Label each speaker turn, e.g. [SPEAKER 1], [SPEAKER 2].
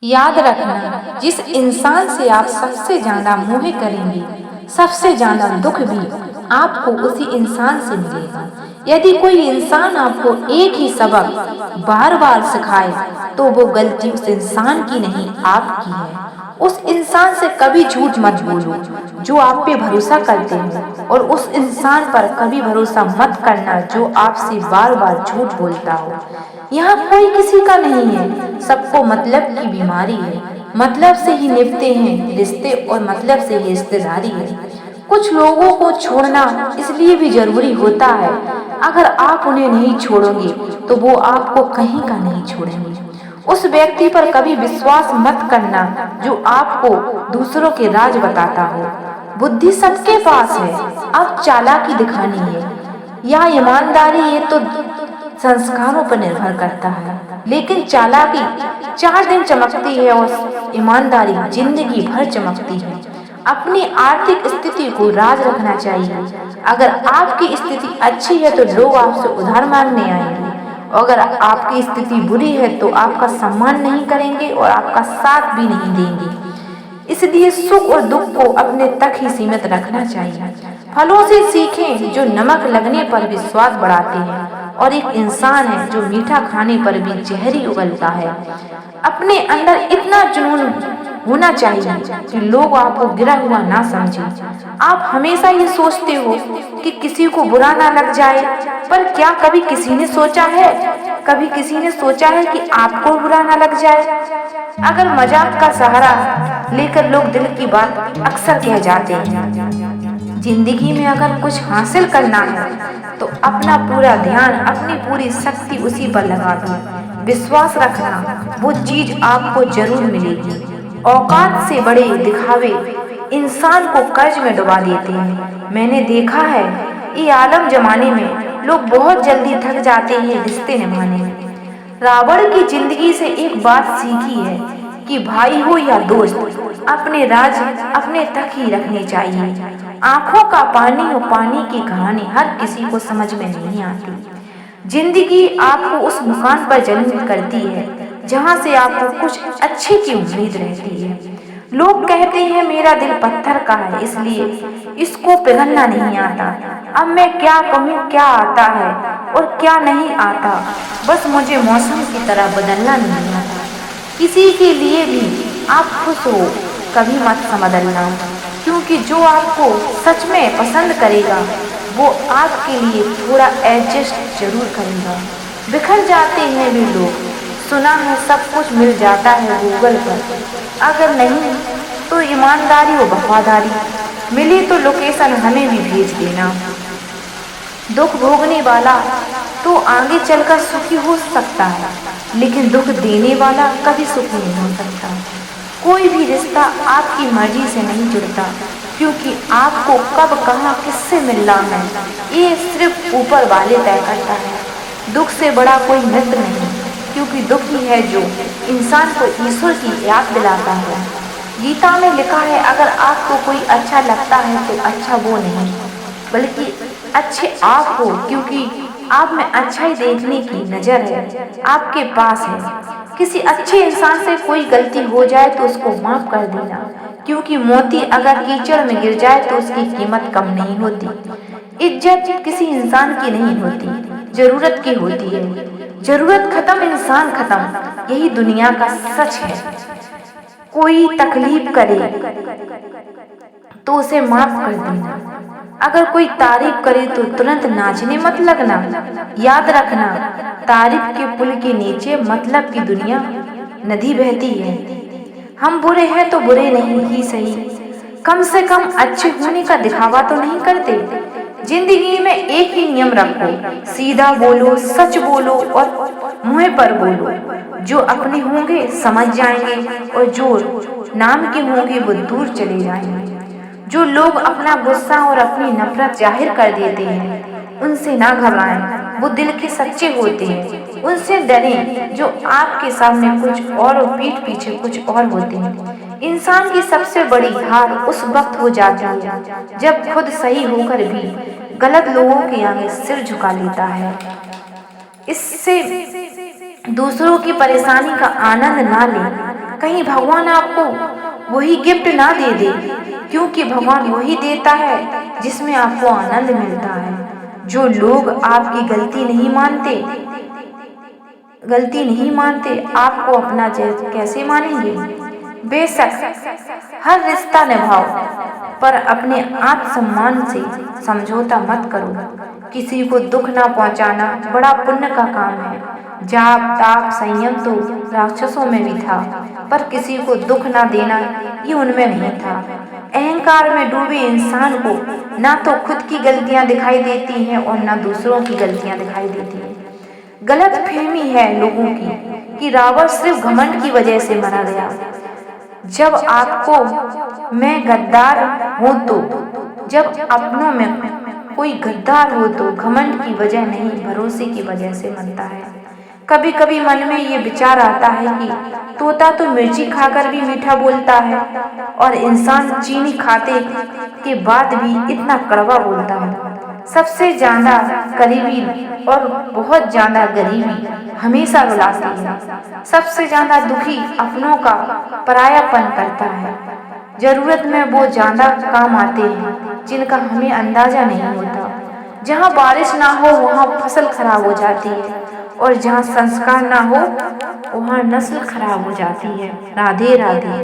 [SPEAKER 1] याद रखना, जिस इंसान से आप सबसे ज्यादा मोह करेंगे, सबसे ज्यादा दुख भी आपको उसी इंसान से मिलेगा। यदि कोई इंसान आपको एक ही सबक बार बार सिखाए, तो वो गलती उस इंसान की नहीं, आपकी है। उस इंसान से कभी झूठ मत बोलो जो आप पे भरोसा करते हो, और उस इंसान पर कभी भरोसा मत करना जो आपसे बार बार झूठ बोलता हो। यहाँ कोई किसी का नहीं है, सबको मतलब की बीमारी है। मतलब से ही निभते हैं रिश्ते, और मतलब से ही रिश्तेदारी है। कुछ लोगों को छोड़ना इसलिए भी जरूरी होता है, अगर आप उन्हें नहीं छोड़ोगे तो वो आपको कहीं का नहीं छोड़ेंगे। उस व्यक्ति पर कभी विश्वास मत करना जो आपको दूसरों के राज बताता हो। बुद्धि सबके पास है, अब चालाकी दिखानी है या ईमानदारी, ये तो संस्कारों पर निर्भर करता है। लेकिन चालाकी 4 दिन चमकती है और ईमानदारी जिंदगी भर चमकती है। अपनी आर्थिक स्थिति को राज रखना चाहिए। अगर आपकी स्थिति अच्छी है तो लोग आपसे उधार मांगने आएंगे, और अगर आपकी स्थिति बुरी है तो आपका सम्मान नहीं करेंगे और आपका साथ भी नहीं देंगे। इसलिए सुख और दुख को अपने तक ही सीमित रखना चाहिए। फलों से सीखें जो नमक लगने पर भी स्वाद बढ़ाते हैं, और एक इंसान है जो मीठा खाने पर भी जहरी उगलता है। अपने अंदर इतना जुनून होना चाहिए कि लोग आपको गिरा हुआ ना समझें। आप हमेशा ये सोचते हो कि किसी को बुरा ना लग जाए, पर क्या कभी किसी ने सोचा है, कभी किसी ने सोचा है कि आपको बुरा ना लग जाए? अगर मजाक का सहारा लेकर लोग दिल की बात अक्सर कह जाते हैं। जिंदगी में अगर कुछ हासिल करना है तो अपना पूरा ध्यान, अपनी पूरी शक्ति उसी पर लगा दो। विश्वास रखना, वो चीज आपको जरूर मिलेगी। औकात से बड़े दिखावे इंसान को कर्ज में डुबा देते हैं। मैंने देखा है, ये आलम जमाने में लोग बहुत जल्दी थक जाते हैं रिश्ते निभाने में। रावण की जिंदगी से एक बात सीखी है कि भाई हो या दोस्त, अपने राज अपने तक ही रखने चाहिए। आंखों का पानी और पानी की कहानी हर किसी को समझ में नहीं आती। जिंदगी आपको उस मुकाम पर जन्म करती है जहां से आपको कुछ अच्छे की उम्मीद रहती है। लोग कहते हैं मेरा दिल पत्थर का है, इसलिए इसको पिघलना नहीं आता। अब मैं क्या कहूँ, क्या आता है और क्या नहीं आता, बस मुझे मौसम की तरह बदलना नहीं आता। किसी के लिए भी आप खुश हो कभी मत बदलना, क्योंकि जो आपको सच में पसंद करेगा वो आपके लिए थोड़ा एडजस्ट जरूर करेगा। बिखर जाते हैं वे लोग, सुना है सब कुछ मिल जाता है गूगल पर। अगर नहीं तो ईमानदारी और वफादारी मिली तो लोकेशन हमें भी भेज देना। दुख भोगने वाला तो आगे चलकर सुखी हो सकता है, लेकिन दुख देने वाला कभी सुखी नहीं हो सकता। कोई भी रिश्ता आपकी मर्जी से नहीं जुड़ता, क्योंकि आपको कब कहाँ किससे मिलना है ये सिर्फ ऊपर वाले तय करता है। दुख से बड़ा कोई मित्र नहीं, क्योंकि दुख ही है जो इंसान को ईश्वर की याद दिलाता है। गीता में लिखा है, अगर आपको कोई अच्छा लगता है तो अच्छा वो नहीं बल्कि अच्छे आप हो, क्योंकि आप में अच्छाई देखने की नजर है, आपके पास है। किसी अच्छे इंसान से कोई गलती हो जाए तो उसको माफ कर देना, क्योंकि मोती अगर कीचड़ में गिर जाए तो उसकी कीमत कम नहीं होती। इज्जत किसी इंसान की नहीं होती, जरूरत की होती है। जरूरत खत्म, इंसान खत्म, यही दुनिया का सच है। कोई तकलीफ करे तो उसे माफ कर देना। अगर कोई तारीफ करे तो तुरंत नाचने मत लगना। याद रखना, तारीफ के पुल के नीचे मतलब की दुनिया नदी बहती है। हम बुरे हैं तो बुरे नहीं ही सही, कम से कम अच्छे होने का दिखावा तो नहीं करते। जिंदगी में एक ही नियम रखो, सीधा बोलो, सच बोलो और मुंह पर बोलो। जो अपने होंगे समझ जाएंगे, और जो नाम के होंगे वो दूर चले जाएंगे। जो लोग अपना गुस्सा और अपनी नफरत जाहिर कर देते हैं, उनसे ना घबराएं, वो दिल के सच्चे होते हैं। उनसे डरें जो आपके सामने कुछ और पीठ पीछे कुछ और होते हैं। इंसान की सबसे बड़ी हार उस वक्त हो जाती है जब खुद सही होकर भी गलत लोगों के आगे सिर झुका लेता है। इससे दूसरों की परेशानी का आनंद ना लें, कहीं भगवान आपको वही गिफ्ट ना दे दे, क्योंकि भगवान वही देता है जिसमें आपको आनंद मिलता है। जो लोग आपकी गलती नहीं मानते आपको अपना कैसे मानेंगे। बेशक हर रिश्ता निभाओ, पर अपने आत्मसम्मान से समझौता मत करो। किसी को दुख ना पहुंचाना बड़ा पुण्य का काम है। जाप ताप संयम तो राक्षसों में भी था, पर किसी को दुख ना देना ये उनमें नहीं था। अहंकार में डूबे इंसान को ना तो खुद की गलतियां दिखाई देती हैं और ना दूसरों की गलतियां दिखाई देती हैं। गलत फहमी है लोगों की कि रावण सिर्फ घमंड की वजह से मारा गया। जब अपनों में कोई गद्दार हो तो घमंड की वजह नहीं, भरोसे की वजह से बनता है। कभी कभी मन में ये विचार आता है कि तोता तो मिर्ची खाकर भी मीठा बोलता है, और इंसान चीनी खाते के बाद भी इतना कड़वा बोलता है। सबसे ज्यादा करीबी और बहुत ज्यादा गरीबी हमेशा रुलाती है। सबसे ज्यादा दुखी अपनों का परायापन करता है। जरूरत में वो ज्यादा काम आते हैं जिनका हमें अंदाजा नहीं होता। जहाँ बारिश ना हो वहाँ फसल खराब हो जाती है, और जहाँ संस्कार ना हो वहाँ नस्ल खराब हो जाती है। राधे राधे।